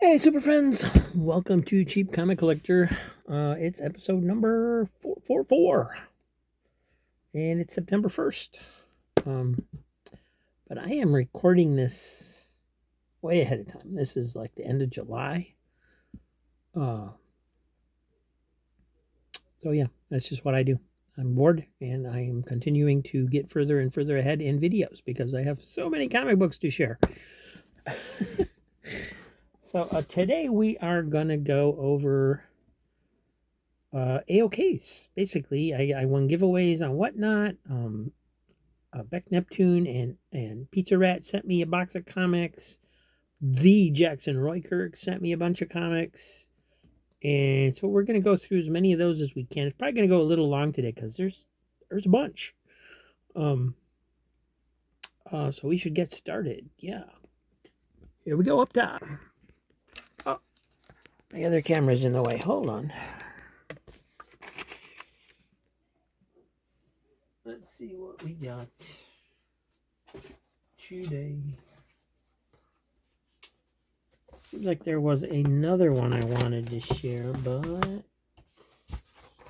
Hey, super friends! Welcome to Cheap Comic Collector. It's episode number 444, and it's September 1st. But I am recording this way ahead of time. This is like the end of July. So yeah, that's just what I do. I'm bored, and I am continuing to get further and further ahead in videos because I have so many comic books to share. So today we are going to go over AOKs. Basically, I won giveaways on Whatnot. Beck Neptune and Pizza Rat sent me a box of comics. The Jackson Roykirk sent me a bunch of comics. And so we're going to go through as many of those as we can. It's probably going to go a little long today because there's a bunch. So we should get started. Yeah. Here we go up top. Oh, my other camera's in the way. Hold on. Let's see what we got today. Seems like there was another one I wanted to share, but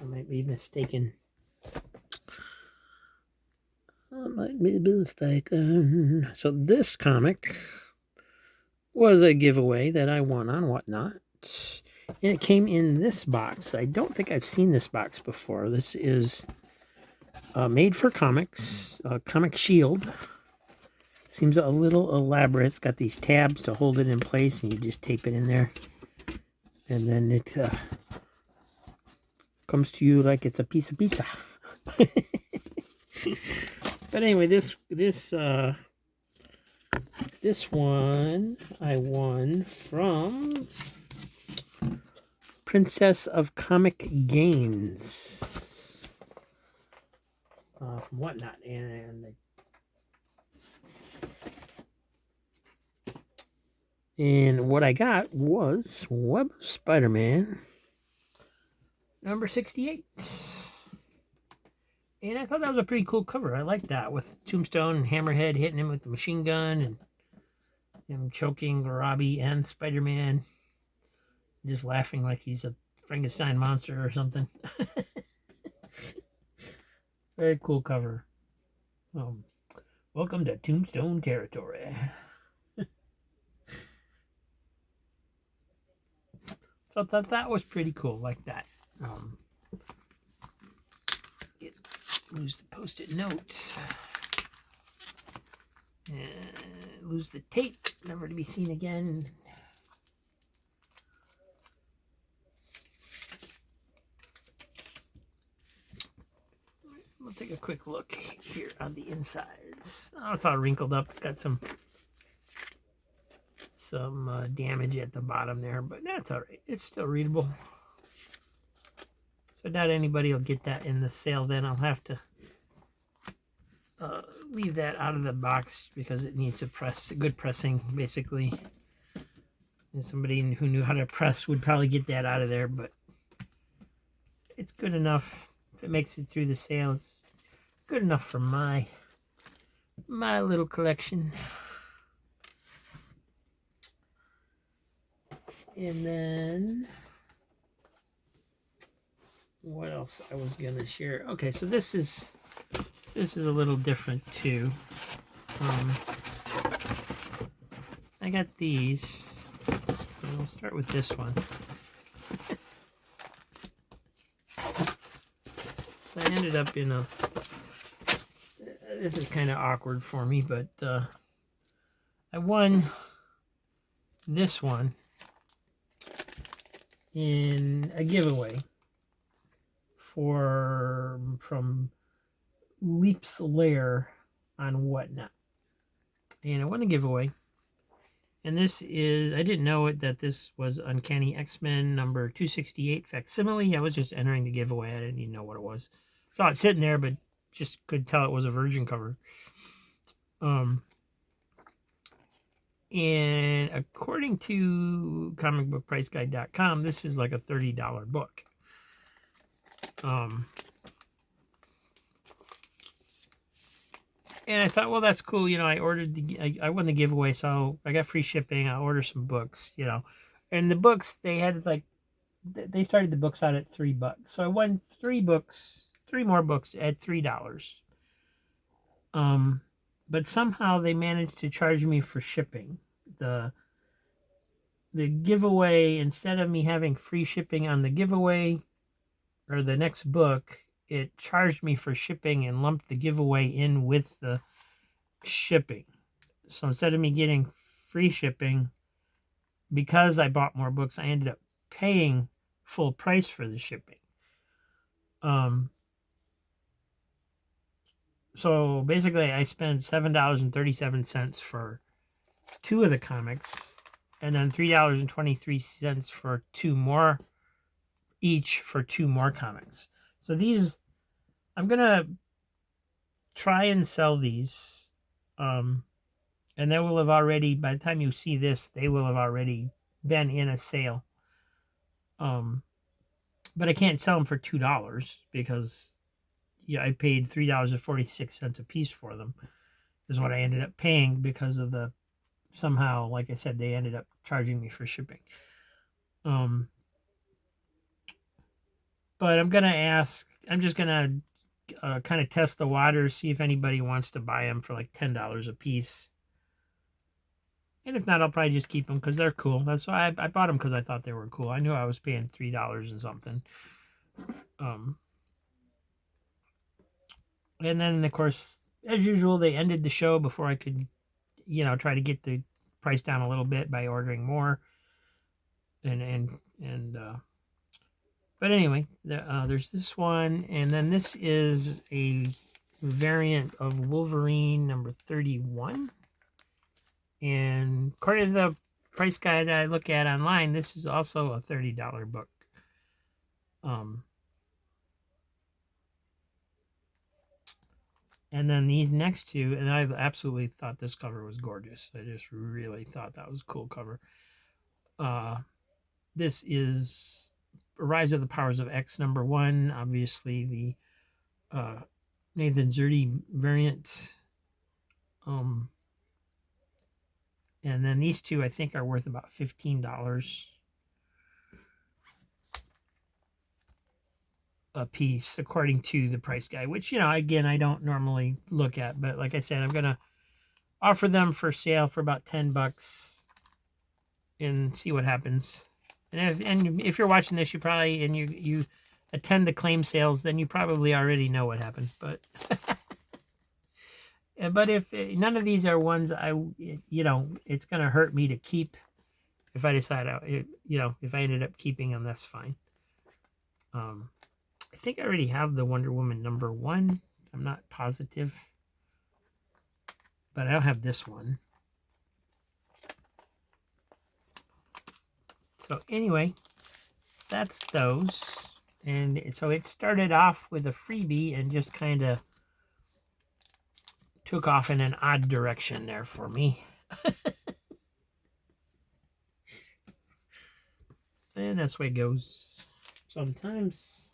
I might be mistaken. So this comic was a giveaway that I won on Whatnot. And it came in this box. I don't think I've seen this box before. This is Made for Comics, Comic Shield. Seems a little elaborate. It's got these tabs to hold it in place, and you just tape it in there. And then it comes to you like it's a piece of pizza. But anyway, this one I won from Princess of Comic Games from Whatnot, and what I got was Web of Spider-Man number 68. And I thought that was a pretty cool cover. I like that, with Tombstone and Hammerhead hitting him with the machine gun and him choking Robbie and Spider-Man, just laughing like he's a Frankenstein monster or something. Very cool cover. Welcome to Tombstone territory. So I thought that was pretty cool, like that. Lose the post-it notes. And lose the tape, never to be seen again. We'll take a quick look here on the insides. Oh, it's all wrinkled up. It's got some damage at the bottom there, but that's all right. It's still readable. So not anybody will get that in the sale. Then I'll have to leave that out of the box because it needs good pressing, basically. And somebody who knew how to press would probably get that out of there, but it's good enough. If it makes it through the sale, it's good enough for my little collection. And then what else I was gonna share? Okay, so this is a little different too. I got these. We'll start with this one. So I ended up in a. This is kind of awkward for me, but I won this one in a giveaway from Leap's Lair on Whatnot, and I won a giveaway. And this is, I didn't know that this was Uncanny X-Men number 268 facsimile. I was just entering the giveaway. I didn't even know what it was. Saw it sitting there, but just could tell it was a Virgin cover. And according to comicbookpriceguide.com, this is like a $30 book. And I thought, well, that's cool. You know, I won the giveaway, so I got free shipping. I'll order some books, you know. And the books, they had like, they started the books out at $3. So I won 3 more books at $3. But somehow they managed to charge me for shipping. The giveaway, instead of me having free shipping on the giveaway or the next book, it charged me for shipping and lumped the giveaway in with the shipping. So instead of me getting free shipping, because I bought more books, I ended up paying full price for the shipping. So basically I spent $7.37 for 2 of the comics, and then $3.23 for 2 more, each for 2 more comics. So these, I'm gonna try and sell these, and they will have already, by the time you see this, they will have already been in a sale. But I can't sell them for $2 because I paid $3.46 a piece for them. Is what I ended up paying because of the, somehow, like I said, they ended up charging me for shipping. But I'm just gonna kind of test the waters, see if anybody wants to buy them for like $10 a piece. And if not, I'll probably just keep them because they're cool. That's why I bought them, because I thought they were cool. I knew I was paying $3 and something. And then, of course, as usual, they ended the show before I could, try to get the price down a little bit by ordering more. But anyway, there's this one, and then this is a variant of Wolverine number 31. And according to the price guide I look at online, this is also a $30 book. And then these next two, and I absolutely thought this cover was gorgeous. I just really thought that was a cool cover. This is Rise of the Powers of X number 1, obviously the Nathan Zerdy variant. And then these two, I think, are worth about $15 a piece, according to the price guide, which, again, I don't normally look at. But like I said, I'm going to offer them for sale for about $10 and see what happens. And if you're watching this, you probably, and you attend the claim sales, then you probably already know what happened. But but if none of these are ones it's going to hurt me to keep, if I decide, if I ended up keeping them, that's fine. I think I already have the Wonder Woman number 1. I'm not positive, but I don't have this one. So anyway, that's those. And so it started off with a freebie and just kind of took off in an odd direction there for me. And that's the way it goes sometimes.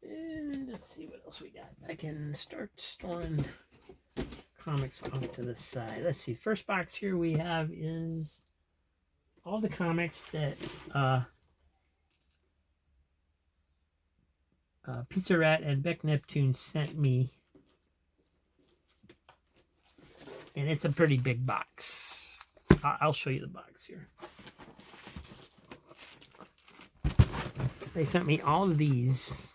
And let's see what else we got. I can start storing comics off to the side. Let's see. First box here we have is all the comics that Pizza Rat and Beck Neptune sent me. And it's a pretty big box. I'll show you the box here. They sent me all of these.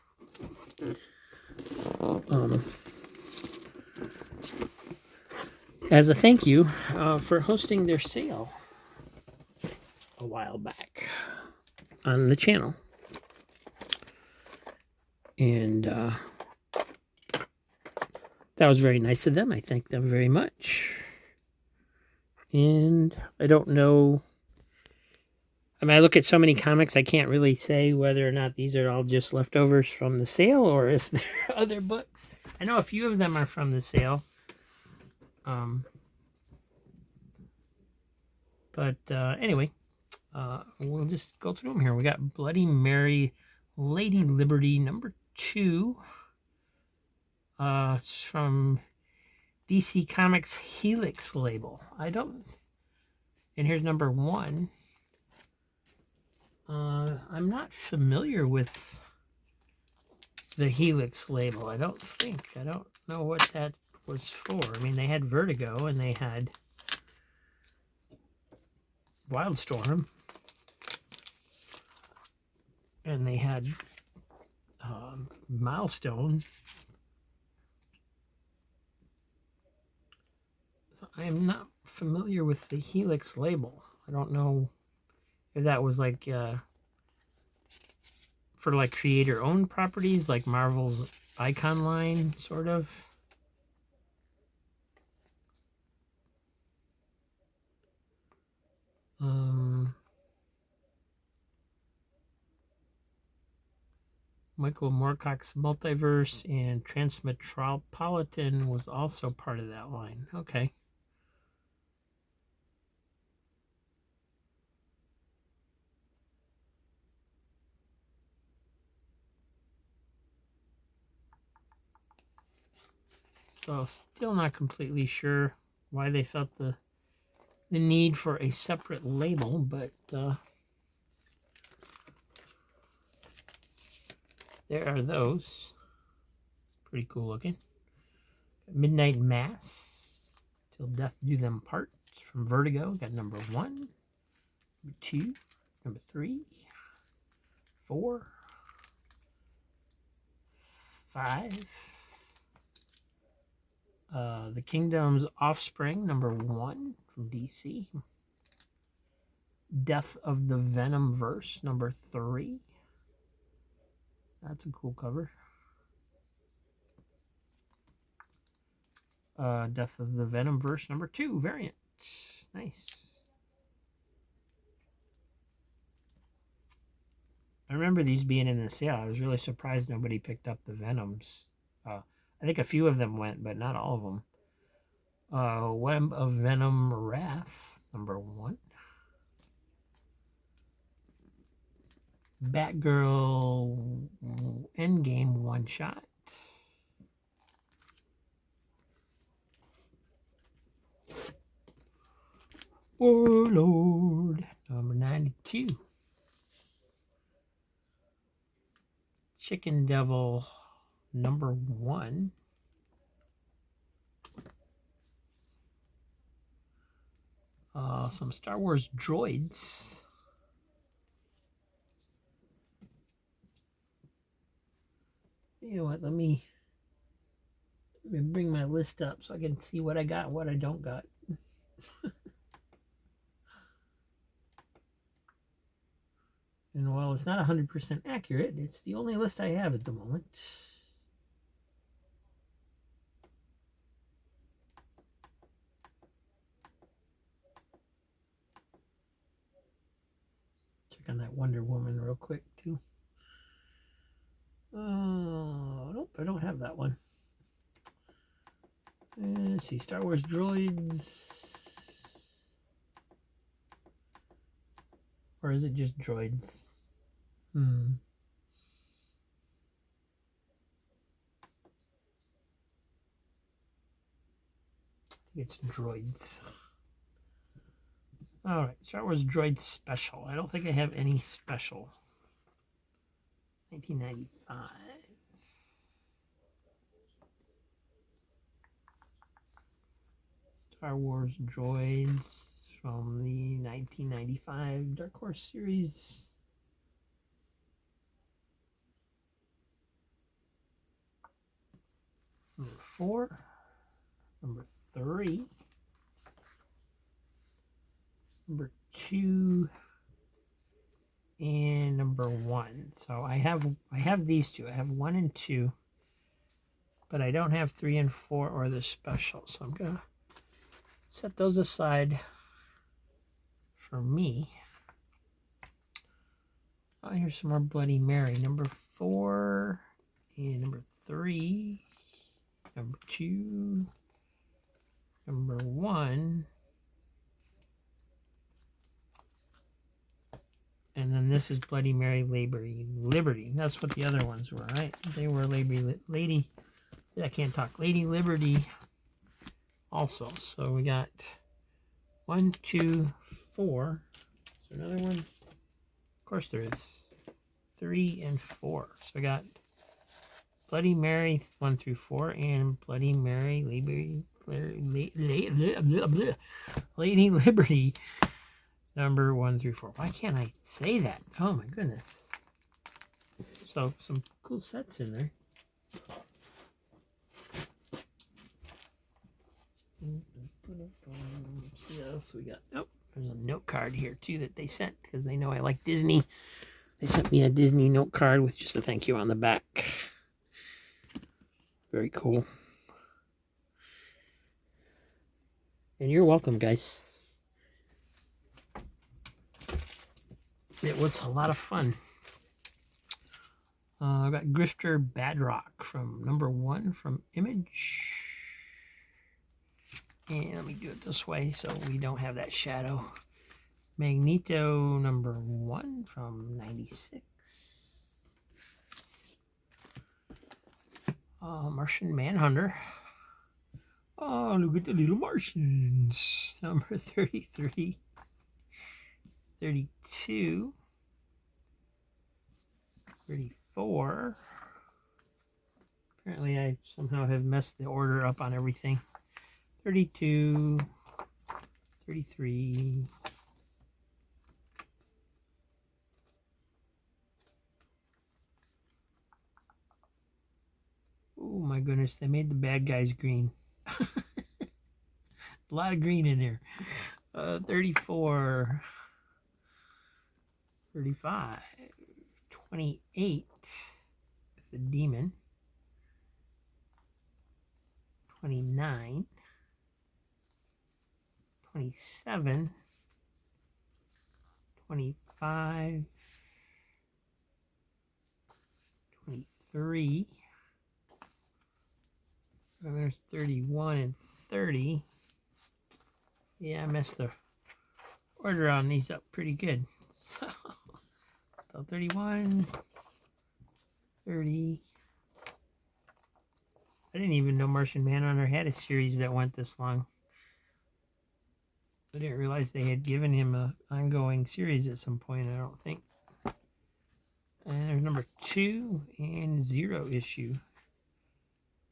As a thank you for hosting their sale a while back on the channel. And that was very nice of them. I thank them very much. And I don't know. I mean, I look at so many comics, I can't really say whether or not these are all just leftovers from the sale or if they're other books. I know a few of them are from the sale. Anyway, we'll just go through them here. We got Bloody Mary, Lady Liberty, number 2. It's from DC Comics Helix label. I don't... And here's number 1. I'm not familiar with the Helix label. I don't know what that was for. I mean, they had Vertigo and they had Wildstorm. And they had Milestone. So I am not familiar with the Helix label. I don't know if that was like for like creator-owned properties, like Marvel's Icon line, sort of. Michael Moorcock's Multiverse and Transmetropolitan was also part of that line. Okay. So still not completely sure why they felt the need for a separate label, but there are those. Pretty cool looking. Midnight Mass, Till Death Do Them Part from Vertigo. Got number 1, number 2, number 3, 4, 5. The Kingdom's Offspring, number 1 from DC. Death of the Venom Verse, number 3. That's a cool cover. Death of the Venom Verse, number 2 variant. Nice. I remember these being in the sale. I was really surprised nobody picked up the Venoms. I think a few of them went, but not all of them. Web of Venom Wrath, number 1. Batgirl Endgame one-shot. Warlord, number 92. Chicken Devil, number 1. Some Star Wars droids. You know what? Let me bring my list up so I can see what I got and what I don't got. And while it's not 100% accurate, it's the only list I have at the moment. Check on that Wonder Woman real quick, too. Nope, I don't have that one. Let's see, Star Wars droids. Or is it just droids? I think it's droids. Alright, Star Wars Droid Special. I don't think I have any special. 1995. Star Wars droids from the 1995 Dark Horse series. Number 4, number 3, number 2, and number 1. So I have these two. I have 1 and 2, but I don't have 3 and 4 or the special. So I'm gonna set those aside for me. Oh, here's some more Bloody Mary. Number 4 and number 3, number 2, number 1. And then this is Bloody Mary Liberty. That's what the other ones were, right? They were Lady. I can't talk. Lady Liberty also. So we got 1, 2, 4. Is there another one? Of course there is. 3 and 4. So we got Bloody Mary 1 through 4 and Bloody Mary Lady Liberty number 1 through 4. Why can't I say that? Oh my goodness. So some cool sets in there. Let's see what else we got. Oh, there's a note card here too that they sent because they know I like Disney. They sent me a Disney note card with just a thank you on the back. Very cool. And you're welcome, guys. It was a lot of fun. I got Grifter Badrock from number 1 from Image. And let me do it this way so we don't have that shadow. Magneto number 1 from 96. Martian Manhunter. Oh, look at the little Martians. Number 33. 32. 34. Apparently I somehow have messed the order up on everything. 32. 33. Oh my goodness, they made the bad guys green. A lot of green in there. 34. 35. 28 with the demon. 29. 27. 25. 23. And there's 31 and 30. Yeah, I messed the order on these up pretty good. So 31, 30. I didn't even know Martian Manhunter had a series that went this long. I didn't realize they had given him an ongoing series at some point, I don't think. And there's number 2 and 0 issue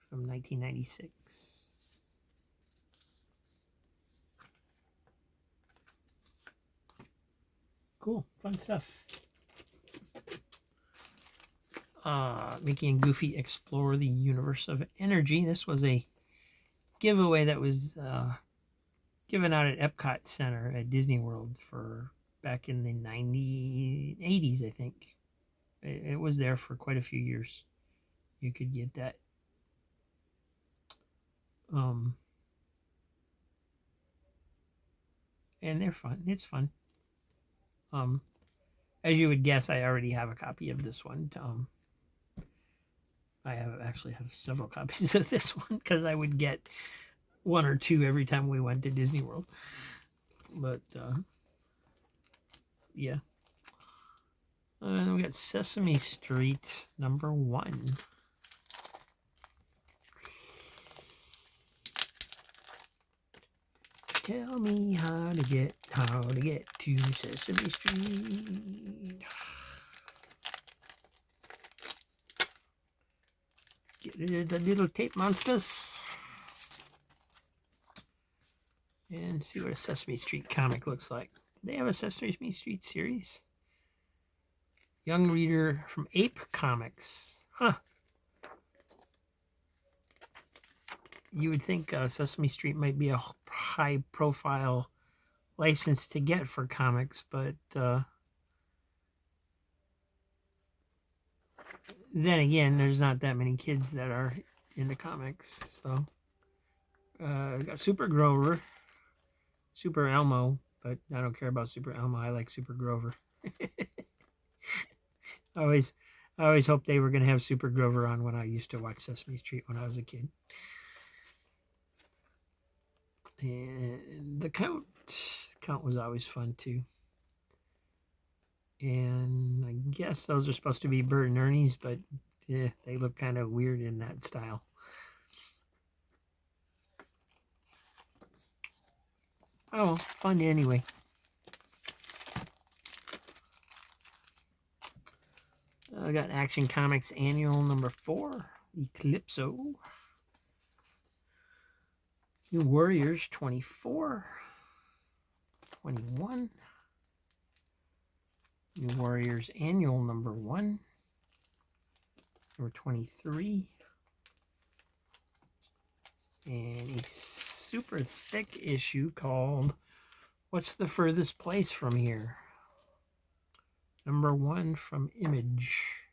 from 1996. Cool, fun stuff. Mickey and Goofy explore the universe of energy. This was a giveaway that was given out at Epcot Center at Disney World for back in the 80s, I think. It was there for quite a few years. You could get that. And they're fun. It's fun. As you would guess, I already have a copy of this one. I actually have several copies of this one because I would get 1 or 2 every time we went to Disney World. But yeah. And we got Sesame Street number 1. Tell me how to get to Sesame Street. Get the little tape monsters. And see what a Sesame Street comic looks like. Do they have a Sesame Street series? Young reader from Ape Comics. Huh. You would think Sesame Street might be a high-profile license to get for comics, but then again, there's not that many kids that are into comics. So, got Super Grover, Super Elmo, but I don't care about Super Elmo. I like Super Grover. I always hoped they were going to have Super Grover on when I used to watch Sesame Street when I was a kid. And the Count was always fun too. And I guess those are supposed to be Bert and Ernie's, but they look kind of weird in that style. Oh, fun anyway. I got Action Comics Annual number 4, Eclipso. New Warriors 24, 21. New Warriors Annual number 1, number 23. And a super thick issue called What's the Furthest Place from Here? Number 1 from Image.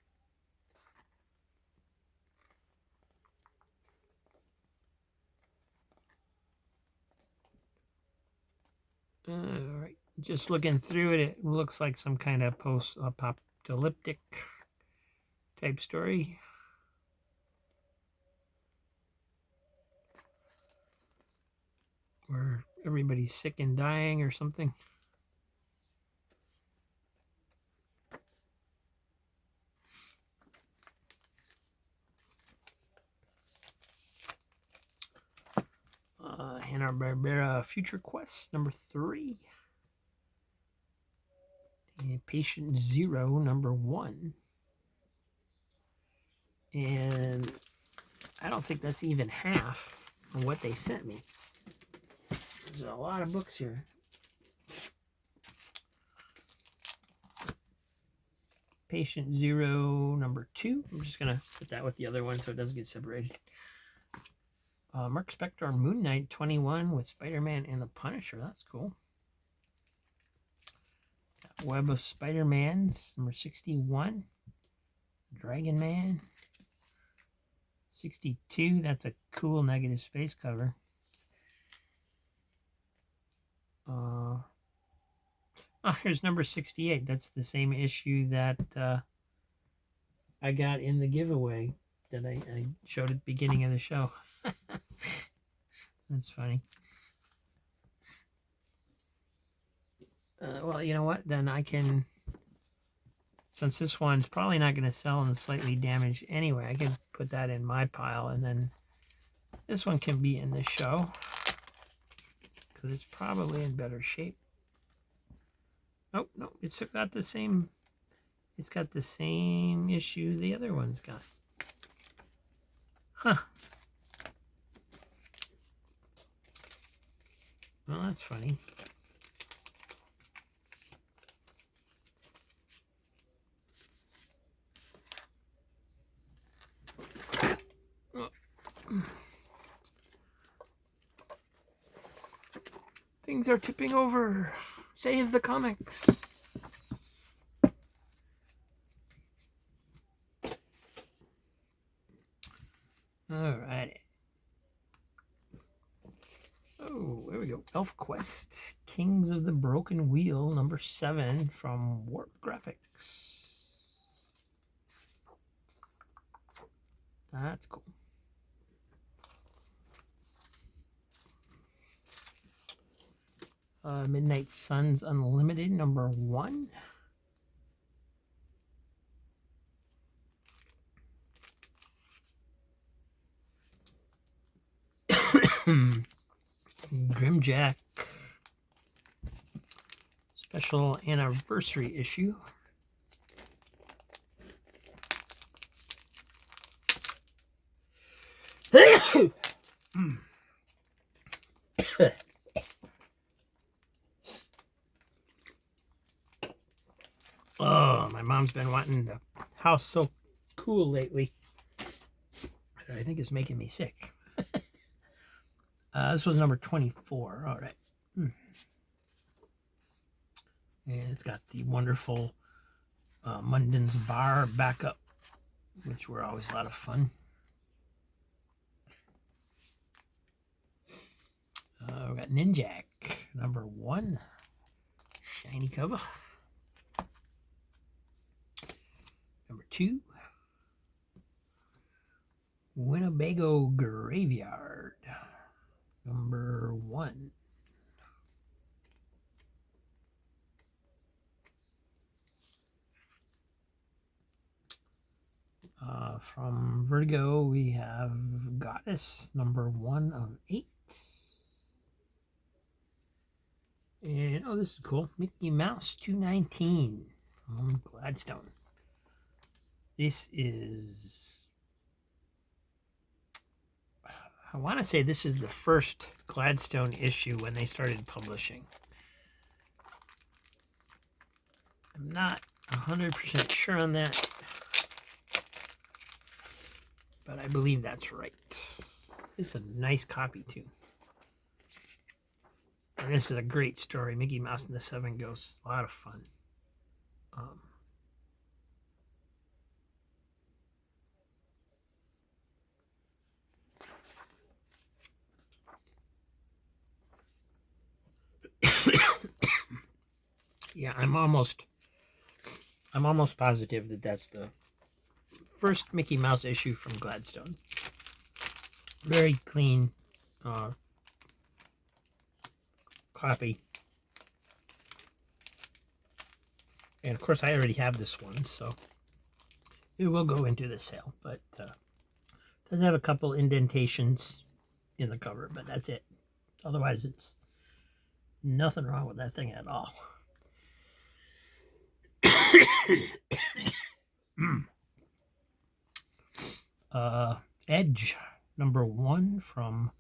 All right, just looking through it, it looks like some kind of post-apocalyptic type story. Where everybody's sick and dying or something. Hanna-Barbera Future Quest number 3. And Patient Zero number 1. And I don't think that's even half of what they sent me. There's a lot of books here. Patient Zero number 2. I'm just going to put that with the other one so it doesn't get separated. Mark Spector on Moon Knight 21 with Spider-Man and the Punisher. That's cool. Web of Spider-Mans number 61. Dragon Man 62. That's a cool negative space cover. Here's number 68. That's the same issue that I got in the giveaway that I showed at the beginning of the show. That's funny. Well, you know what? Then I can, since this one's probably not going to sell and slightly damaged anyway, I can put that in my pile, and then this one can be in the show because it's probably in better shape. Oh, no, it's got the same, it's got the same issue the other one's got. Huh. Well, that's funny. Things are tipping over. Save the comics. All right. Oh, there we go. Elf Quest, Kings of the Broken Wheel, number 7 from Warp Graphics. That's cool. Midnight Suns Unlimited, number 1. Grimjack special anniversary issue. Oh, my mom's been wanting the house so cool lately. I think it's making me sick. This was number 24. All right. And it's got the wonderful Munden's Bar backup, which were always a lot of fun. We got Ninjak, number 1. Shiny cover. Number 2. Winnebago Graveyard, number 1. From Vertigo, we have Goddess, number 1 of 8. And, oh, this is cool. Mickey Mouse 219 from Gladstone. This is, I want to say this is the first Gladstone issue when they started publishing. I'm not 100% sure on that, but I believe that's right. This is a nice copy, too. And this is a great story. Mickey Mouse and the Seven Ghosts. A lot of fun. Yeah, I'm almost positive that that's the first Mickey Mouse issue from Gladstone. Very clean copy. And of course, I already have this one, so it will go into the sale. But does have a couple indentations in the cover, but that's it. Otherwise, it's nothing wrong with that thing at all. Edge, #1 from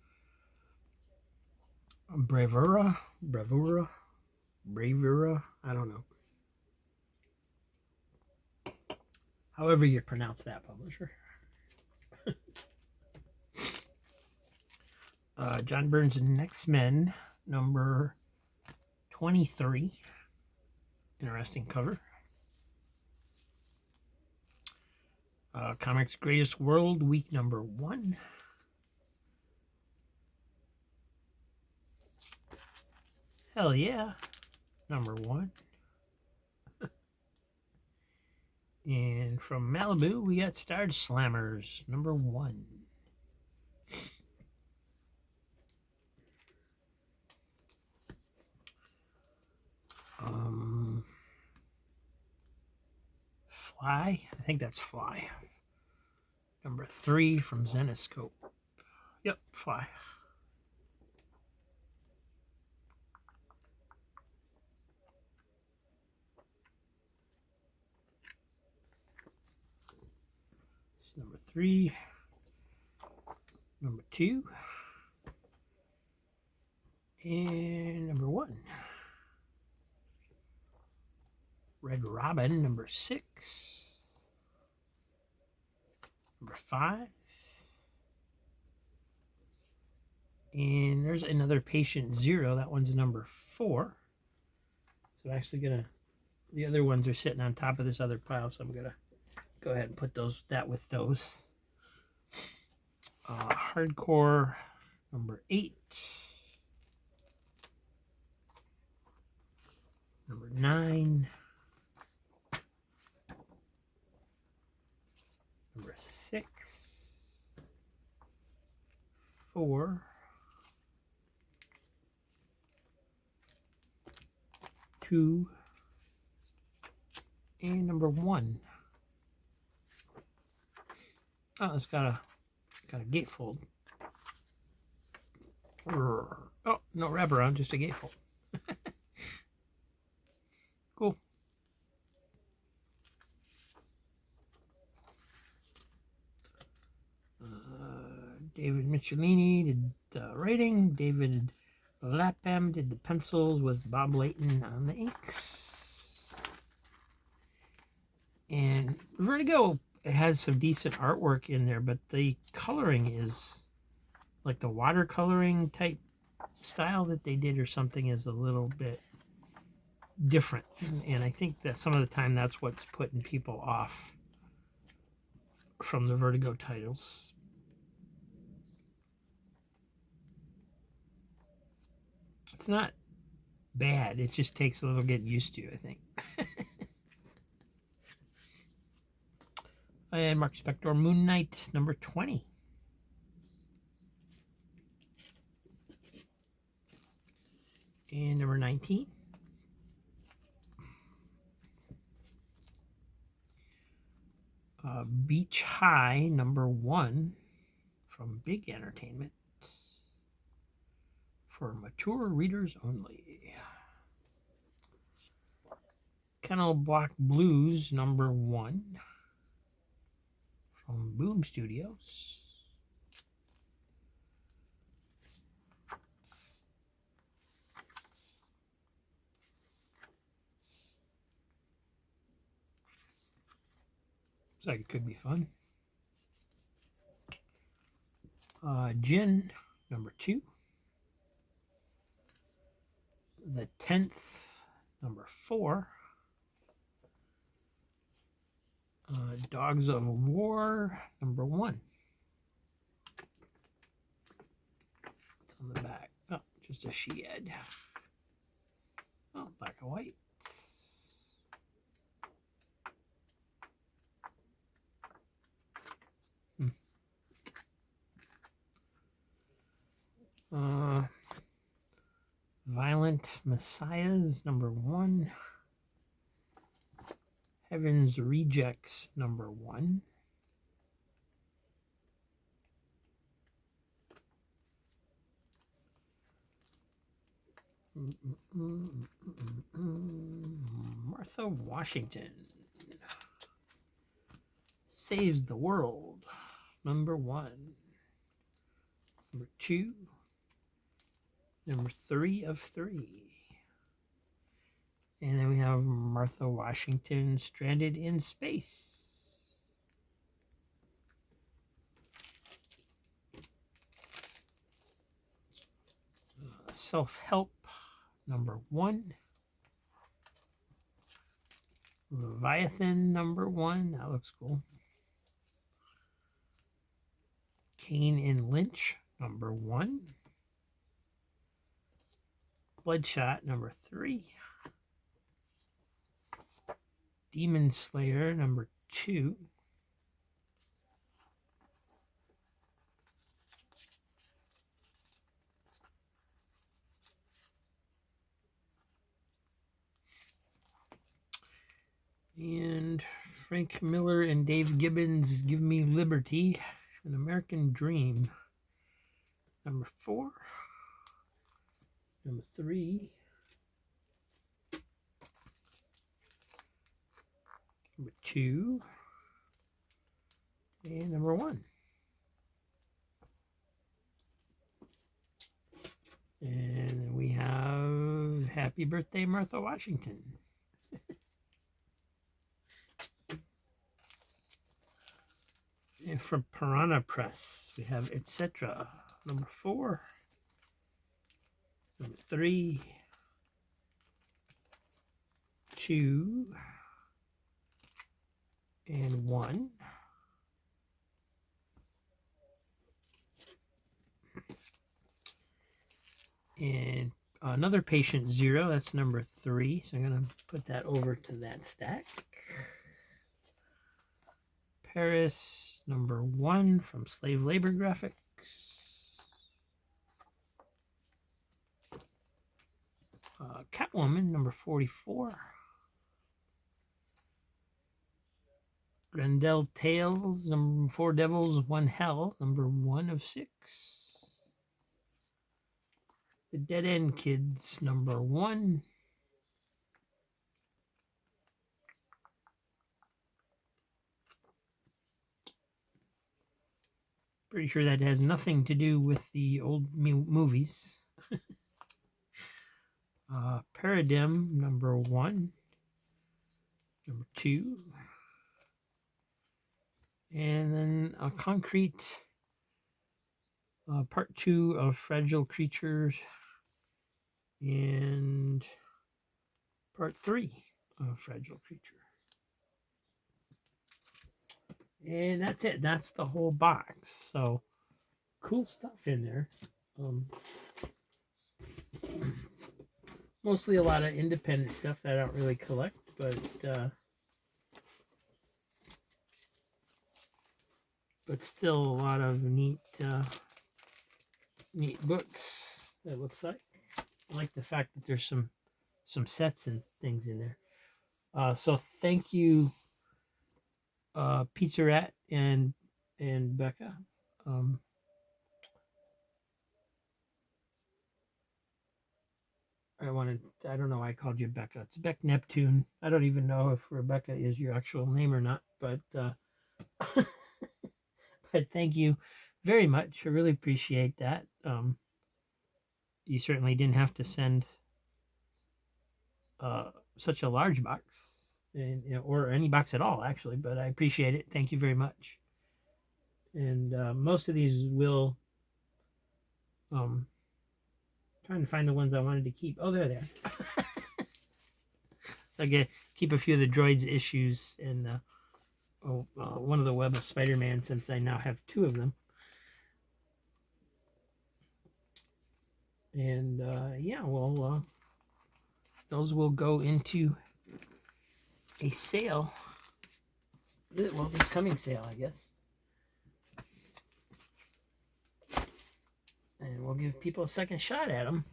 Bravura, I don't know. However you pronounce that, publisher. John Byrne's X-Men, #23. Interesting cover. Comics Greatest World, week #1. Hell yeah, #1. And from Malibu, we got Star Slammers, #1. Fly, I think that's Fly. #3 from Zenoscope. Yep, Fly. #3, #2, and #1. Red Robin, #6, #5, and there's another Patient Zero. That one's #4. So I'm actually gonna, the other ones are sitting on top of this other pile, so I'm gonna go ahead and put that with those. Hardcore, #8, #9, #6, 4, 2, and #1. Oh, it's got a gatefold. Oh, no wraparound, just a gatefold. Cool. David Michelini did the writing. David Lapham did the pencils with Bob Layton on the inks. And Vertigo, it has some decent artwork in there, but the coloring is like the watercoloring type style that they did or something is a little bit different. And I think that some of the time that's what's putting people off from the Vertigo titles. It's not bad. It just takes a little getting used to, I think. And Mark Spector, Moon Knight, #20. And #19. Beach High, #1 from Big Entertainment. For mature readers only. Kennel Block Blues #1 from Boom Studios. Looks like it could be fun. Gin #2. The 10th #4. Dogs of War #1. What's on the back? Oh, just a shed. Oh, black and white. Violent Messiahs #1. Heaven's Rejects #1. Martha Washington Saves the World #1. #2. #3 of 3. And then we have Martha Washington Stranded in Space. Self-Help #1. Leviathan #1. That looks cool. Kane and Lynch #1. Bloodshot #3. Demon Slayer #2. And Frank Miller and Dave Gibbons' Give Me Liberty, An American Dream #4. #3. #2. And #1. And we have Happy Birthday, Martha Washington. And from Piranha Press, we have Etc. #4. #3. 2. And 1. And another Patient Zero, that's #3. So I'm going to put that over to that stack. Paris #1 from Slave Labor Graphics. Catwoman #44. Grendel Tales #4 Devils, One Hell #1 of 6. The Dead End Kids #1. Pretty sure that has nothing to do with the old movies. Paradigm #1. #2. And then a Concrete Part 2 of Fragile Creatures. And Part 3 of Fragile Creature. And that's it. That's the whole box. So cool stuff in there. Mostly a lot of independent stuff that I don't really collect, but still a lot of neat books. That looks like. I like the fact that there's some sets and things in there. So thank you, Pizza Rat and Becca. I don't know why I called you Becca. It's Beck Neptune. I don't even know if Rebecca is your actual name or not, but but thank you very much. I really appreciate that. You certainly didn't have to send such a large box, and or any box at all, actually. But I appreciate it. Thank you very much. And most of these will. Trying to find the ones I wanted to keep. Oh, there they are. So I get keep a few of the droids issues and one of the Web of Spider-Man, since I now have 2 of them. And yeah, well, those will go into a sale. Well, this coming sale, I guess. And we'll give people a second shot at them.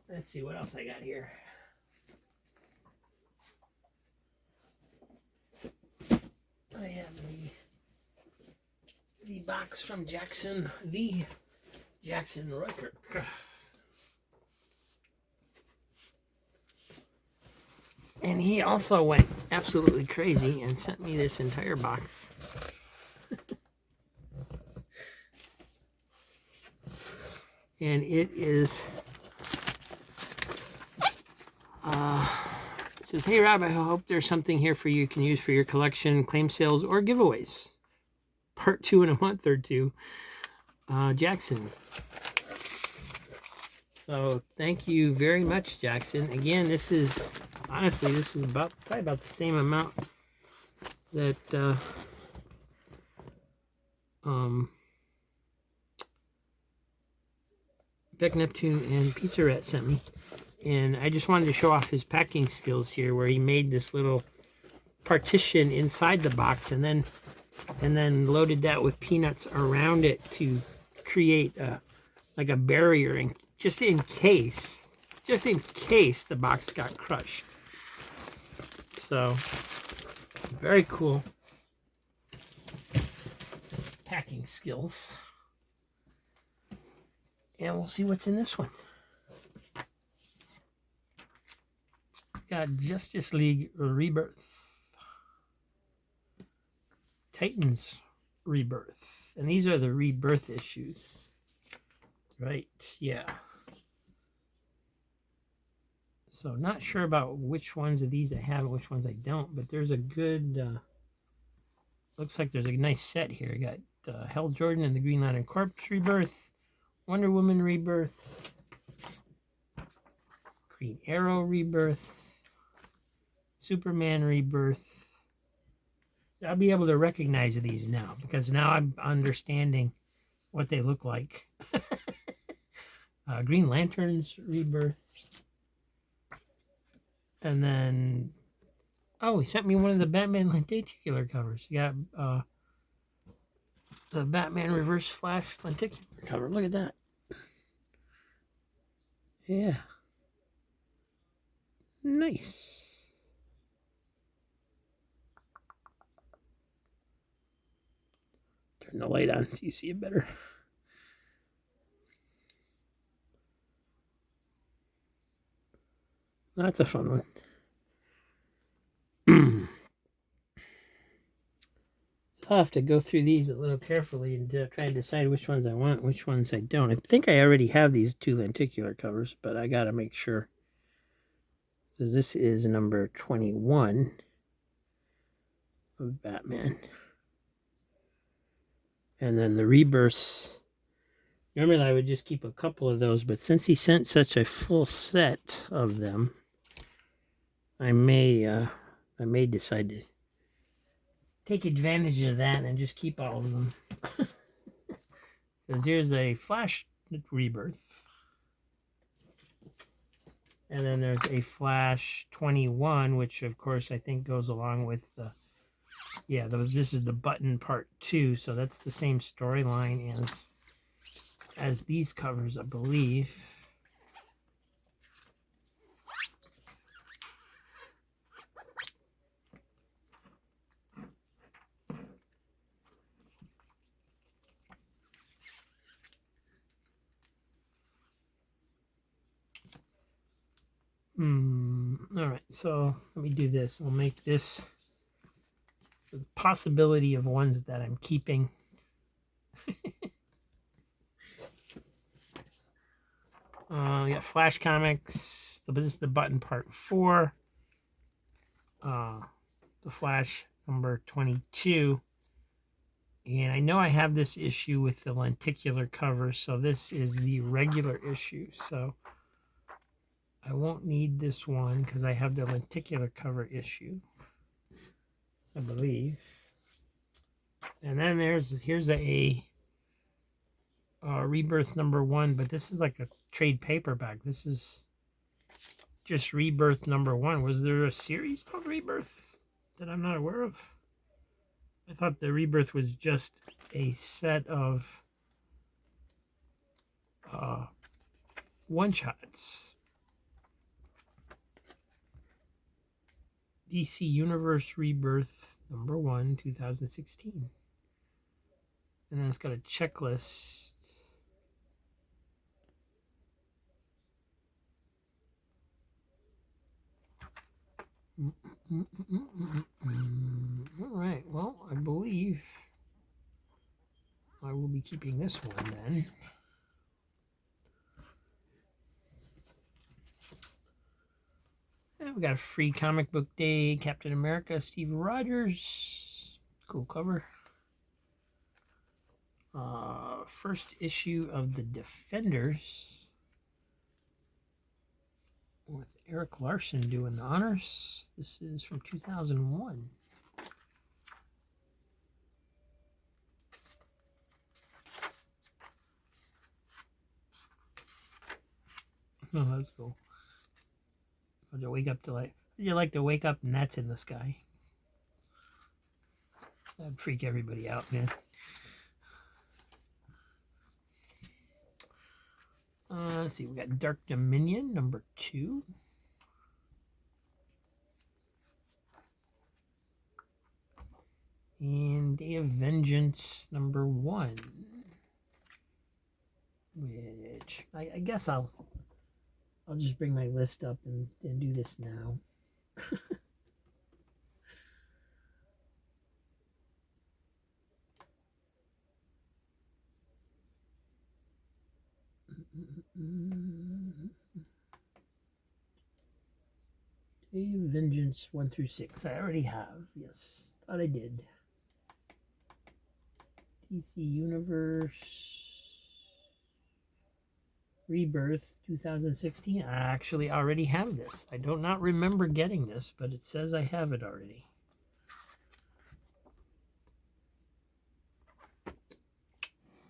Let's see what else I got here. I have the box from Jackson, the Jackson Roykirk. And he also went absolutely crazy and sent me this entire box. And it is, it says, "Hey Rob, I hope there's something here for you can use for your collection, claim sales, or giveaways. Part 2 in a month or 2. Jackson." So thank you very much, Jackson. Again, this is, honestly, this is probably about the same amount that Beck Neptune and Pizza Rat sent me. And I just wanted to show off his packing skills here, where he made this little partition inside the box and then loaded that with peanuts around it to create like a barrier, just in case the box got crushed. So very cool packing skills. And we'll see what's in this one. Got Justice League Rebirth, Titans Rebirth, and these are the Rebirth issues, right? Yeah. So not sure about which ones of these I have and which ones I don't, but there's a good, looks like there's a nice set here. Got Hal Jordan and the Green Lantern Corps Rebirth, Wonder Woman Rebirth, Green Arrow Rebirth, Superman Rebirth. So I'll be able to recognize these now, because now I'm understanding what they look like. Green Lantern's Rebirth. And then, oh, he sent me one of the Batman lenticular covers. You got the Batman Reverse Flash lenticular cover. Look at that. Yeah. Nice. Turn the light on so you see it better. That's a fun one. I'll have to go through these a little carefully and try and decide which ones I want, which ones I don't. I think I already have these 2 lenticular covers, but I got to make sure. So this is number 21 of Batman. And then the Rebirths. Normally I would just keep a couple of those, but since he sent such a full set of them, I may decide to take advantage of that and just keep all of them. Because here's a Flash Rebirth. And then there's a Flash 21, which of course I think goes along with the, yeah, this is the Button Part 2, so that's the same storyline as these covers, I believe. All right, so let me do this. I'll make this the possibility of ones that I'm keeping. We got Flash Comics. This is the Button Part 4. The Flash number 22. And I know I have this issue with the lenticular cover, so this is the regular issue. So I won't need this one because I have the lenticular cover issue, I believe. And then here's a Rebirth number 1, but this is like a trade paperback. This is just Rebirth number 1. Was there a series called Rebirth that I'm not aware of? I thought the Rebirth was just a set of one-shots. DC Universe Rebirth number 1, 2016. And then it's got a checklist. All right, well, I believe I will be keeping this one then. And we got a free comic book day, Captain America, Steve Rogers. Cool cover. First issue of the Defenders with Eric Larson doing the honors. This is from 2001. Oh, that's cool. Would you wake up to would you like to wake up and that's in the sky? That'd freak everybody out, man. Let's see, we got Dark Dominion number 2. And Day of Vengeance number 1. Which I guess I'll just bring my list up and do this now. Day of Vengeance 1 through 6. I already have. Yes, thought I did. DC Universe Rebirth 2016. I actually already have this. I do not remember getting this, but it says I have it already.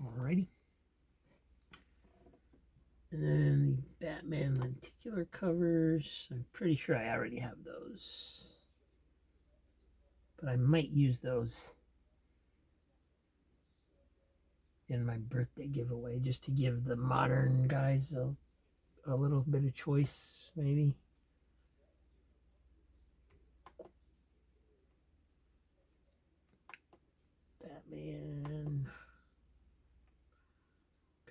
Alrighty. And then the Batman lenticular covers. I'm pretty sure I already have those. But I might use those in my birthday giveaway just to give the modern guys a little bit of choice, maybe. Batman.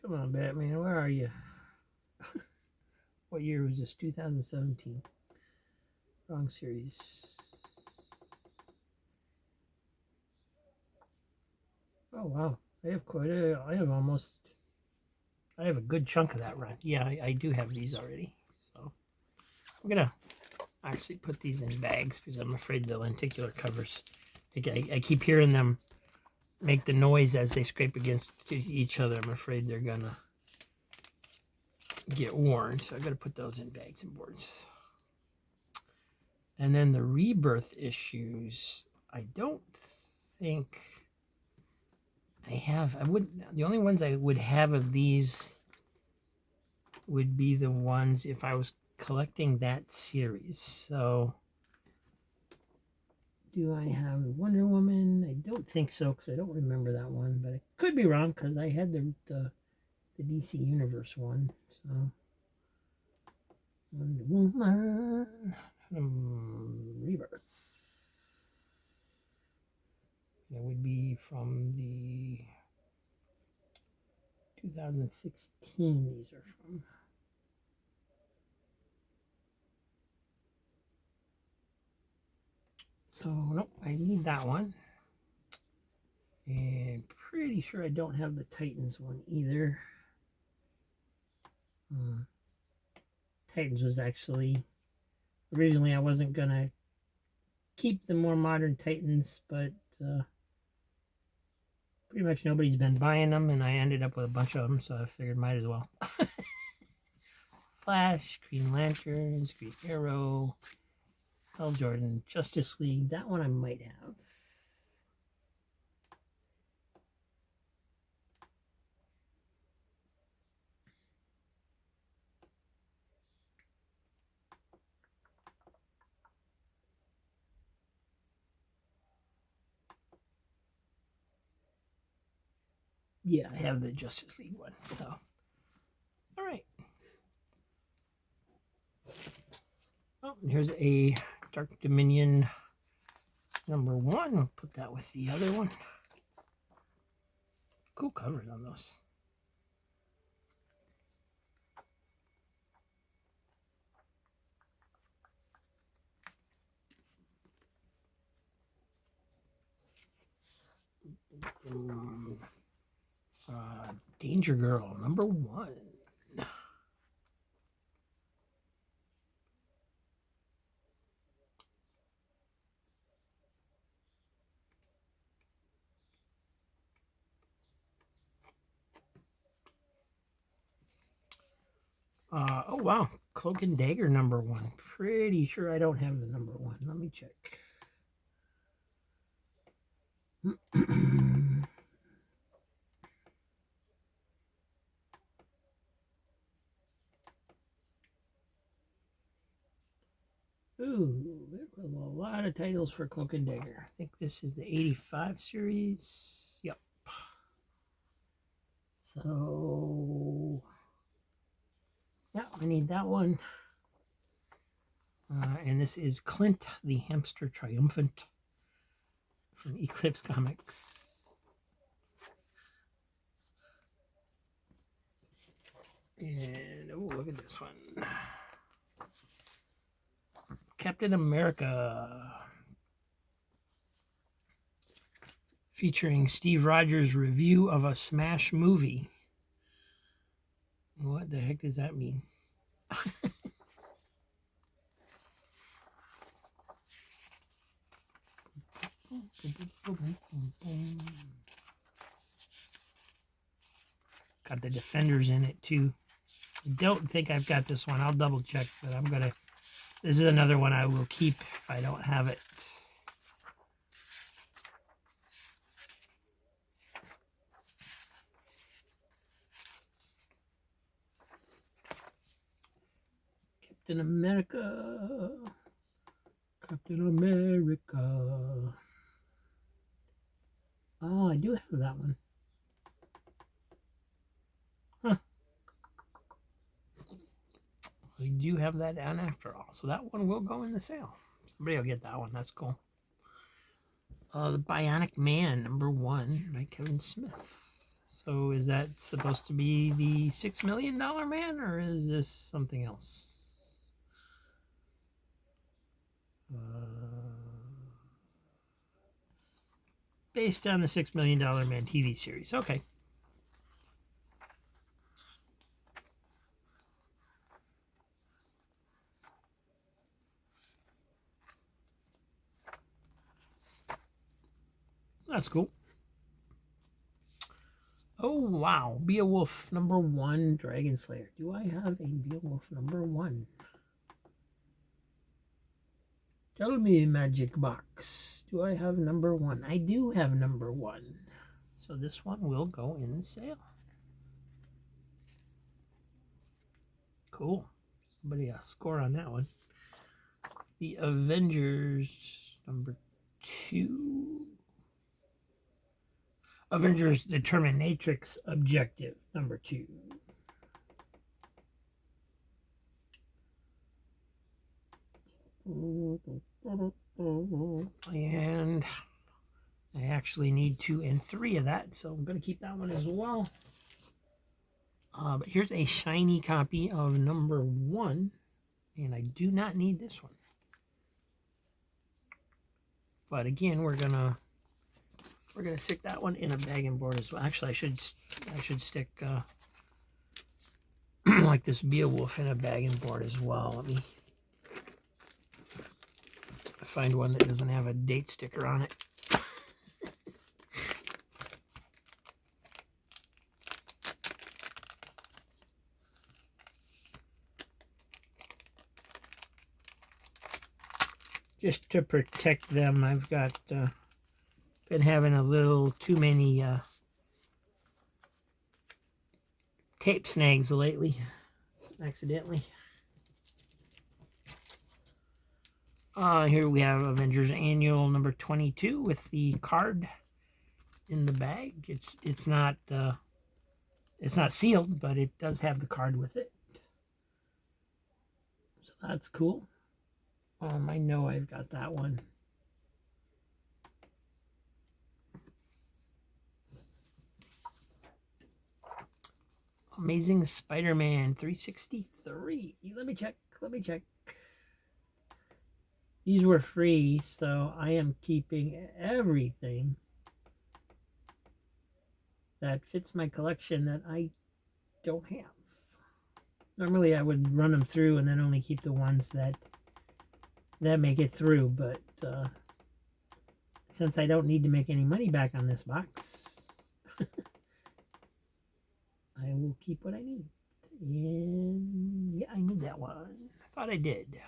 Come on, Batman, where are you? What year was this? 2017. Wrong series. Oh, wow. I have a good chunk of that run. Yeah, I do have these already. So I'm going to actually put these in bags because I'm afraid the lenticular covers, I keep hearing them make the noise as they scrape against each other. I'm afraid they're going to get worn. So I've got to put those in bags and boards. And then the Rebirth issues, I don't think the only ones I would have of these would be the ones if I was collecting that series. So do I have Wonder Woman? I don't think so because I don't remember that one, but I could be wrong because I had the DC Universe one. So Wonder Woman Rebirth. That would be from the 2016. These are from. So, nope, I need that one. And pretty sure I don't have the Titans one either. Titans was actually, originally I wasn't going to keep the more modern Titans, but pretty much nobody's been buying them, and I ended up with a bunch of them, so I figured might as well. Flash, Green Lanterns, Green Arrow, Hal Jordan, Justice League. That one I might have. Yeah, I have the Justice League one. So, all right. Oh, and here's a Dark Dominion #1. I'll put that with the other one. Cool covers on those. Danger Girl #1. Oh wow, Cloak and Dagger #1. Pretty sure I don't have the #1. Let me check. Ooh, there were a lot of titles for Cloak and Dagger. I think this is the 85 series. Yep. So, yeah, I need that one. And this is Clint the Hamster Triumphant from Eclipse Comics. And, oh, look at this one. Captain America. Featuring Steve Rogers' review of a Smash movie. What the heck does that mean? Got the Defenders in it too. I don't think I've got this one. I'll double check, but I'm gonna. This is another one I will keep if I don't have it. Captain America. Captain America. Oh, I do have that one. Huh. We do have that down after all. So that one will go in the sale. Somebody will get that one. That's cool. The Bionic Man #1 by Kevin Smith. So is that supposed to be the $6 million man, or is this something else? Based on the $6 million man TV series. Okay. That's cool. Oh, wow. Beowulf #1 Dragon Slayer. Do I have a Beowulf #1? Tell me, Magic Box. Do I have #1? I do have #1. So this one will go in the sale. Cool. Somebody got a score on that one. The Avengers #2. Avengers Determinatrix Objective #2. And I actually need 2 and 3 of that, so I'm going to keep that one as well. But here's a shiny copy of #1, and I do not need this one. But again, we're gonna stick that one in a bag and board as well. Actually, I should stick like this Beowulf in a bag and board as well. Let me find one that doesn't have a date sticker on it. Just to protect them, I've got been having a little too many tape snags lately, accidentally. Here we have Avengers Annual number 22 with the card in the bag. It's not sealed, but it does have the card with it, so that's cool. I know I've got that one. Amazing Spider-Man 363. Let me check. These were free, so I am keeping everything that fits my collection that I don't have. Normally I would run them through and then only keep the ones that make it through, but since I don't need to make any money back on this box, I will keep what I need. And yeah, I need that one. I thought I did.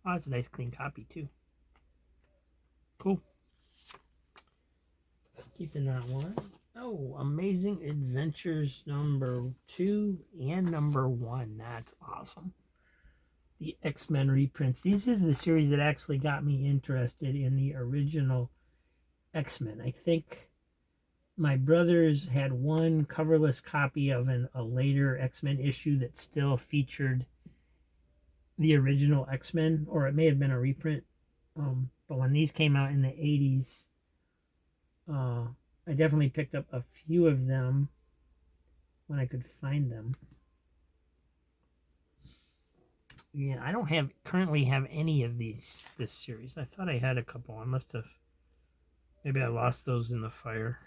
Oh, that's a nice clean copy too. Cool. Keeping that one. Oh, Amazing Adventures number 2 and number 1. That's awesome. The X-Men reprints. This is the series that actually got me interested in the original X-Men. I think my brothers had one coverless copy of a later X-Men issue that still featured the original X-Men, or it may have been a reprint. But when these came out in the 80s, I definitely picked up a few of them when I could find them. Yeah, I don't currently have any of this series. I thought I had a couple. I must have. Maybe I lost those in the fire.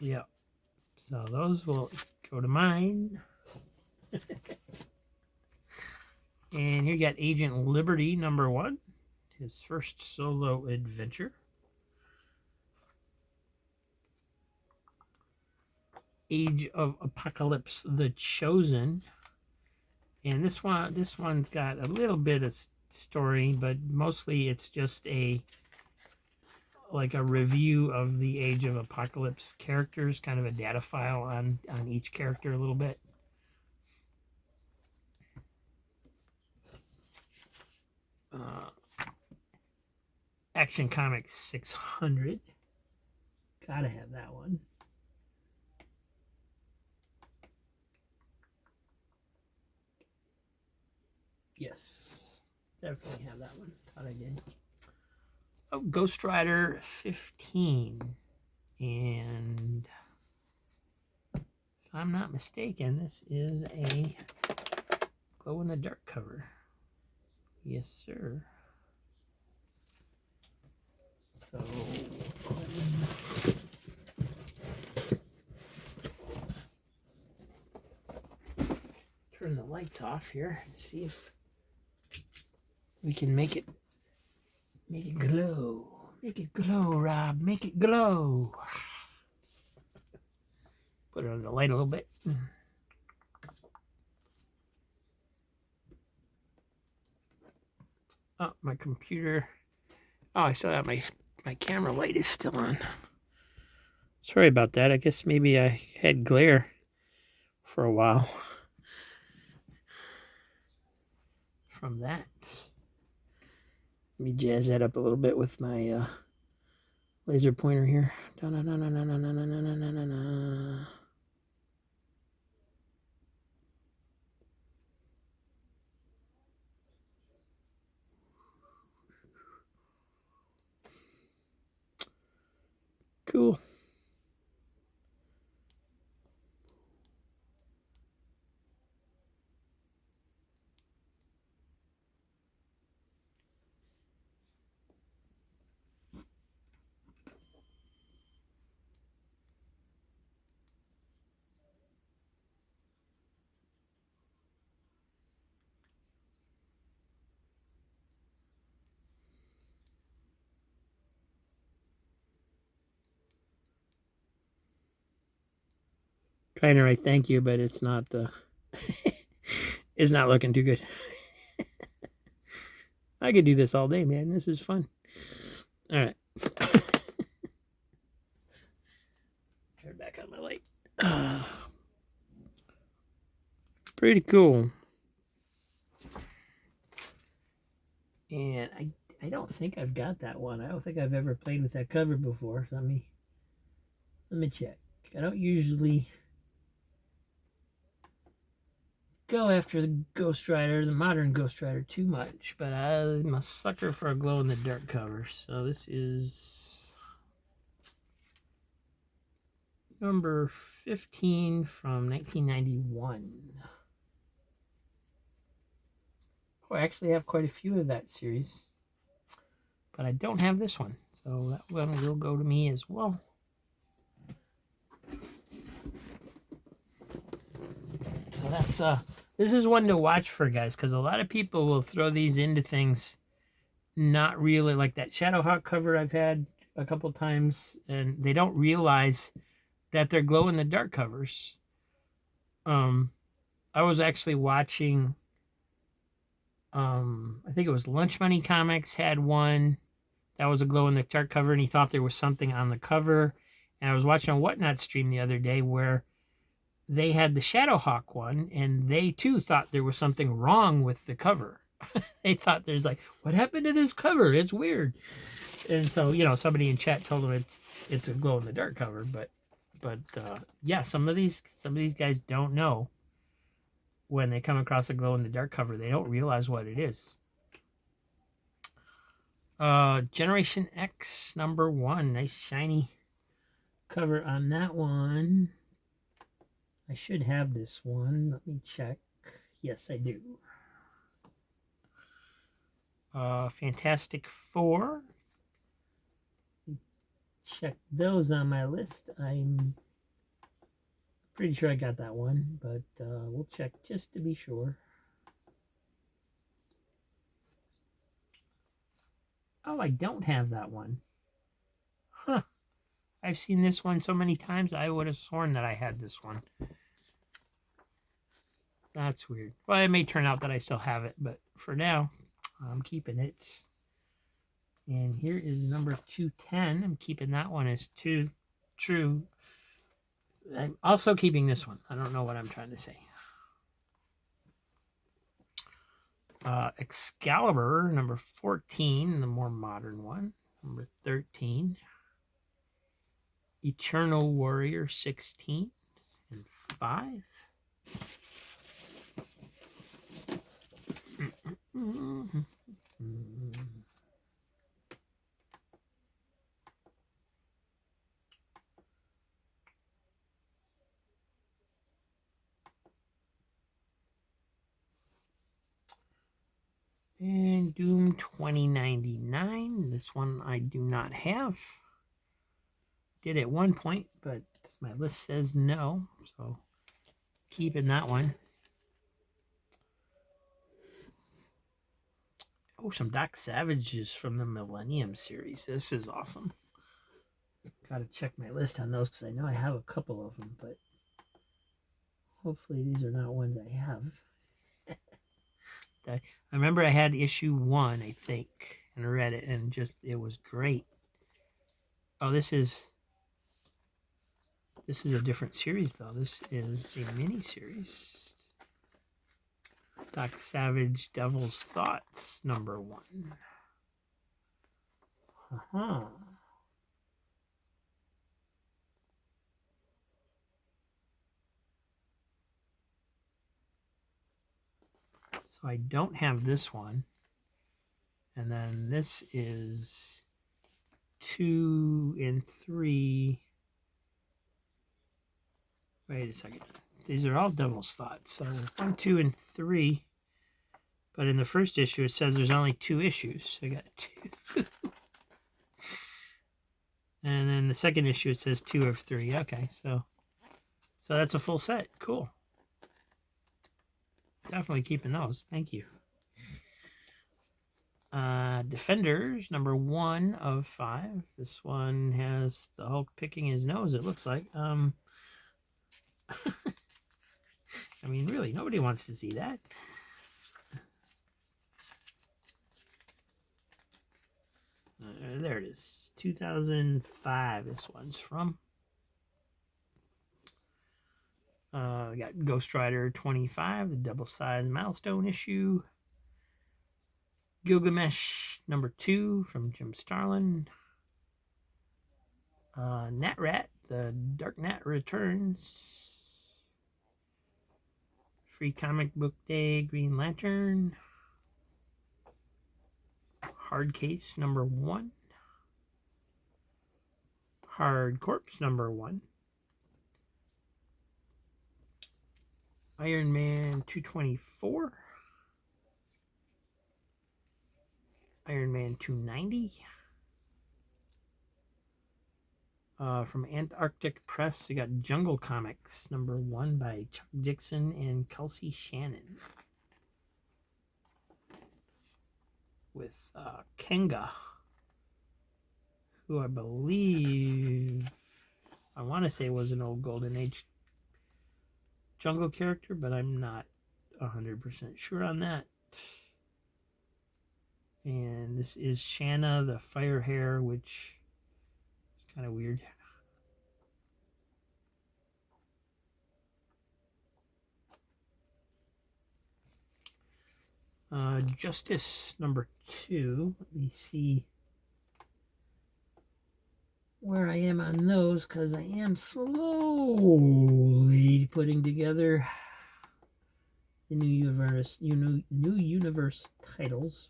Yeah. So those will go to mine. And here you got Agent Liberty number 1. His first solo adventure. Age of Apocalypse, The Chosen. And this one's got a little bit of story, but mostly it's just like a review of the Age of Apocalypse characters, kind of a data file on each character a little bit. Action Comics 600. Gotta have that one. Yes, definitely have that one. Thought I did. Oh, Ghost Rider 15. And if I'm not mistaken, this is a glow-in-the-dark cover. Yes, sir. So, turn the lights off here and see if we can make it glow. Make it glow, Rob. Make it glow. Put it on the light a little bit. Oh, my computer. Oh, I still have my camera light is still on. Sorry about that. I guess maybe I had glare for a while from that. Let me jazz that up a little bit with my laser pointer here. Cool. Trying to write thank you, but it's not it's not looking too good. I could do this all day, man. This is fun. All right. Turn back on my light. Pretty cool. And I don't think I've got that one. I don't think I've ever played with that cover before. So let me check. I don't usually go after the Ghost Rider, the modern Ghost Rider, too much, but I'm a sucker for a glow-in-the-dark cover. So this is number 15 from 1991. Oh, I actually have quite a few of that series, but I don't have this one, so that one will go to me as well. So that's this is one to watch for, guys, because a lot of people will throw these into things not really, like that Shadowhawk cover I've had a couple times, and they don't realize that they're glow-in-the-dark covers. I was actually watching, I think it was Lunch Money Comics had one that was a glow-in-the-dark cover, and he thought there was something on the cover. And I was watching a Whatnot stream the other day where they had the Shadowhawk one, and they too thought there was something wrong with the cover. They thought there's like, what happened to this cover? It's weird. And so, you know, somebody in chat told them it's a glow-in-the-dark cover, but yeah, some of these guys don't know when they come across a glow-in-the-dark cover. They don't realize what it is. Generation X #1, nice shiny cover on that one. I should have this one. Let me check. Yes, I do. Fantastic Four. Check those on my list. I'm pretty sure I got that one, but we'll check just to be sure. Oh, I don't have that one. Huh. I've seen this one so many times, I would have sworn that I had this one. That's weird. Well, it may turn out that I still have it, but for now, I'm keeping it. And here is number 210. I'm keeping that one as true. I'm also keeping this one. I don't know what I'm trying to say. Excalibur, number 14, the more modern one. Number 13. Eternal Warrior, 16 and 5. And Doom 2099. This one I do not have. Did at one point, but my list says no. So keeping that one. Oh, some Doc Savages from the Millennium series. This is awesome. Got to check my list on those because I know I have a couple of them, but hopefully these are not ones I have. I remember I had issue 1, I think, and read it, and just, it was great. Oh, this is a different series, though. This is a mini-series. Doc Savage, Devil's Thoughts, number 1. Uh-huh. So I don't have this one. And then this is 2 and 3. Wait a second. These are all Devil's Thoughts. So 1, 2, and 3. But in the first issue, it says there's only 2 issues. So I got 2. And then the second issue, it says 2 of 3. Okay, so that's a full set. Cool. Definitely keeping those. Thank you. Defenders, number 1 of 5. This one has the Hulk picking his nose, it looks like. I mean, really, nobody wants to see that. There it is. 2005, this one's from. We got Ghost Rider 25, the double-sized milestone issue. Gilgamesh #2 from Jim Starlin. Nat Rat, the Dark Nat returns. Free Comic Book Day, Green Lantern. Hard Case #1. Hard Corpse #1. Iron Man 224. Iron Man 290. From Antarctic Press, we got Jungle Comics #1 by Chuck Dixon and Kelsey Shannon. With Kenga, who I believe, I want to say was an old Golden Age Jungle character, but I'm not 100% sure on that. And this is Shanna, the Fire Hair, which is kind of weird. Justice #2. Let me see where I am on those, because I am slowly putting together the new universe titles,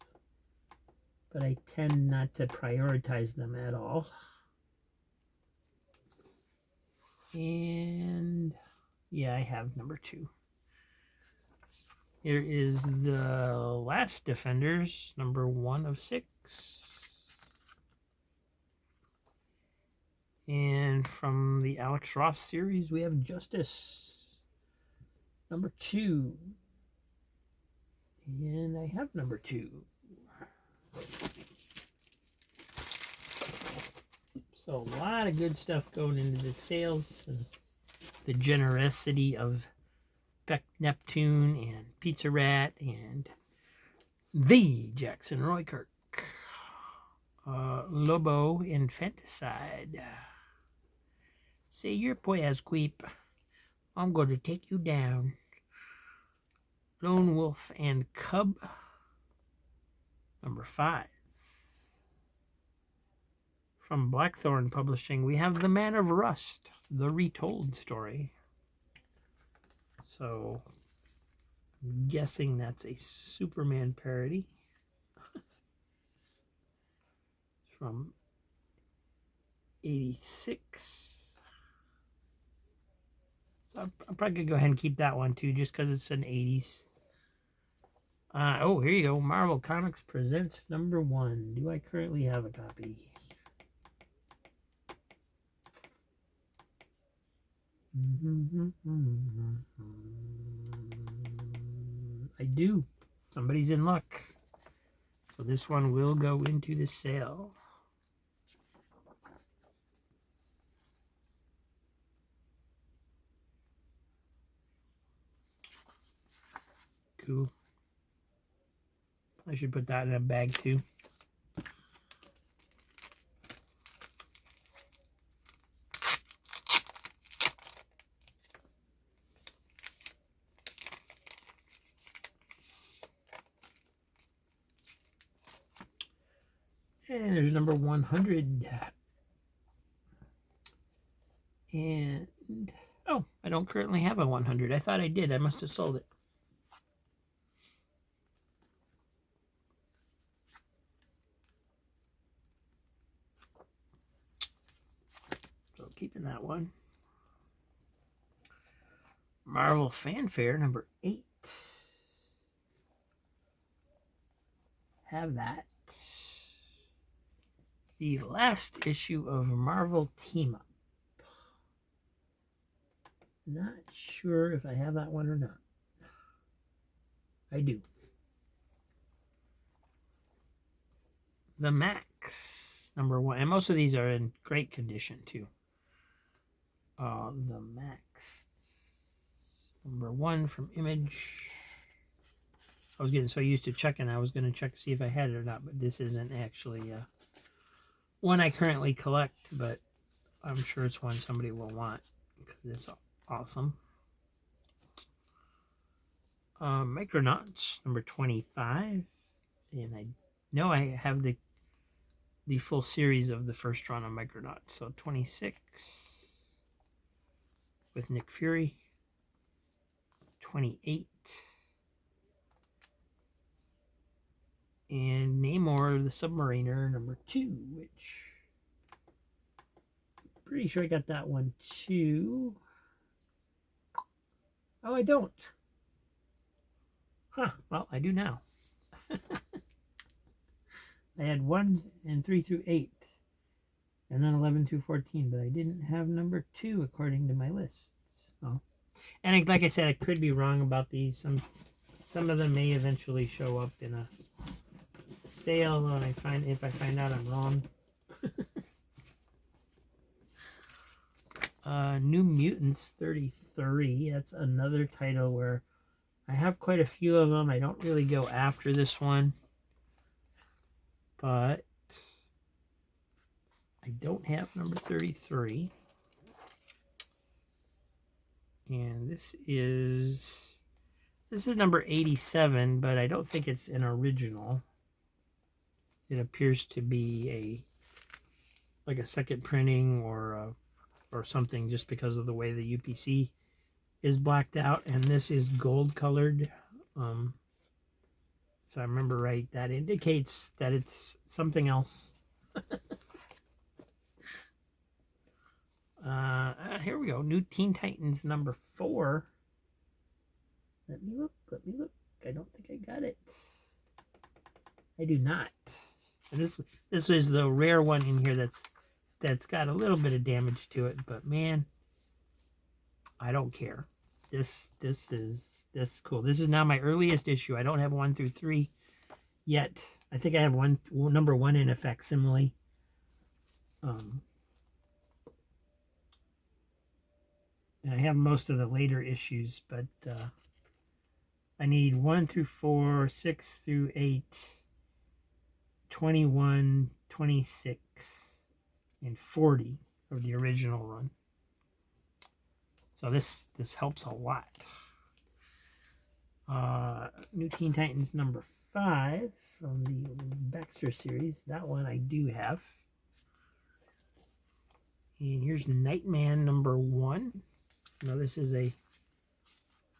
but I tend not to prioritize them at all. And yeah, I have #2. Here is the Last Defenders, #1 of 6. And from the Alex Ross series, we have Justice #2. And I have #2. So a lot of good stuff going into the sales, and the generosity of Beck Neptune and Pizza Rat and the Jackson Roykirk. Lobo Infanticide. Say your boy has queep. I'm going to take you down. Lone Wolf and Cub. #5. From Blackthorn Publishing, we have The Man of Rust, the retold story. So, I'm guessing that's a Superman parody. From 86. So I'm probably going to go ahead and keep that one too, just because it's an 80s. Oh, here you go. Marvel Comics Presents #1. Do I currently have a copy? I do. Somebody's in luck. So this one will go into the sale. Cool. I should put that in a bag too. And there's #100. And, oh, I don't currently have a 100. I thought I did. I must have sold it. So keeping that one. Marvel Fanfare #8. Have that. The last issue of Marvel Team Up. Not sure if I have that one or not. I do. The Max #1. And most of these are in great condition too. The Max. #1 from Image. I was getting so used to checking, I was going to check to see if I had it or not, but this isn't actually one I currently collect, but I'm sure it's one somebody will want because it's awesome. Micronauts #25, and I know I have the full series of the first run of Micronauts. So 26 with Nick Fury, 28, and Namor the Submariner #2, which I'm pretty sure I got that one too. Oh, I don't. Huh, well, I do now. I had 1 and 3 through 8, and then 11 through 14, but I didn't have #2 according to my lists. Oh. And like I said, I could be wrong about these. Some of them may eventually show up in a sale when if I find out I'm wrong. New Mutants 33. That's another title where I have quite a few of them. I don't really go after this one, but I don't have #33. And this is #87, but I don't think it's an original. It appears to be like a second printing or something, just because of the way the UPC is blacked out, and this is gold colored. If I remember right, that indicates that it's something else. Here we go. New Teen Titans #4. Let me look. I don't think I got it. I do not. And this is the rare one in here that's got a little bit of damage to it, but man, I don't care. This is cool. This is now my earliest issue. I don't have 1 through 3 yet. I think I have #1 in a facsimile. And I have most of the later issues, but I need 1 through 4, 6 through 8, 21, 26, and 40 of the original run. So this helps a lot. New Teen Titans #5 from the Baxter series. That one I do have. And here's Nightman #1. Now this is a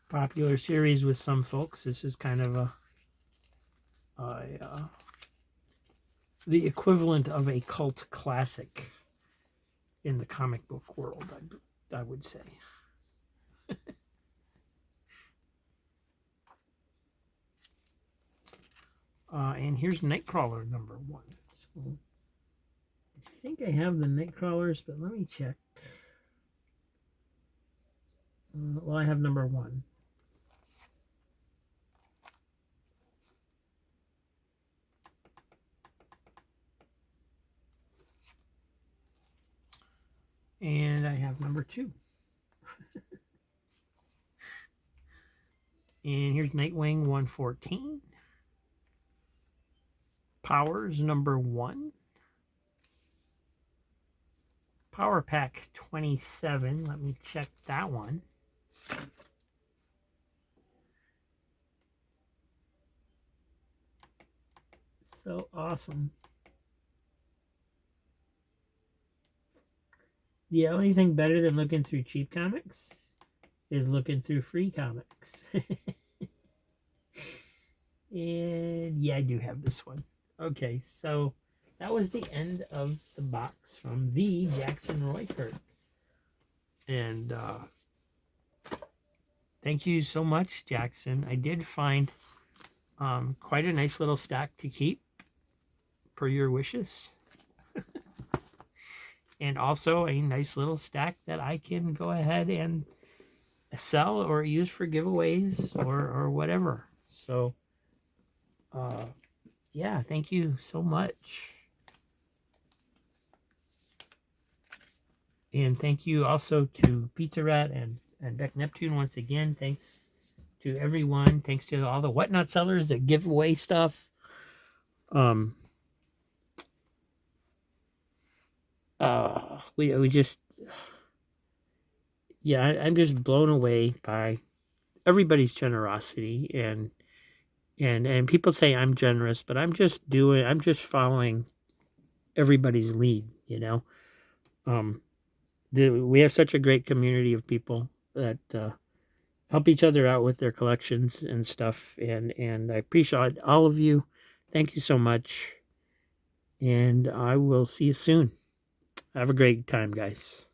popular series with some folks. This is kind of the equivalent of a cult classic in the comic book world, I would say. And here's Nightcrawler #1. So I think I have the Nightcrawlers, but let me check. Well, I have #1. And I have #2. And here's Nightwing 114. Powers #1. Power Pack 27. Let me check that one. So awesome. The only thing better than looking through cheap comics is looking through free comics. And yeah, I do have this one. Okay, so that was the end of the box from the Jackson Roykert. And thank you so much, Jackson. I did find quite a nice little stack to keep per your wishes. And also a nice little stack that I can go ahead and sell or use for giveaways or whatever. So yeah, thank you so much. And thank you also to Pizza Rat and And Beck Neptune, once again, thanks to everyone. Thanks to all the Whatnot sellers that give away stuff. Um, we just, yeah, I'm just blown away by everybody's generosity, and people say I'm generous, but I'm just following everybody's lead, you know. Um, we have such a great community of people that help each other out with their collections and stuff, and I appreciate all of you. Thank you so much, and I will see you soon. Have a great time, guys.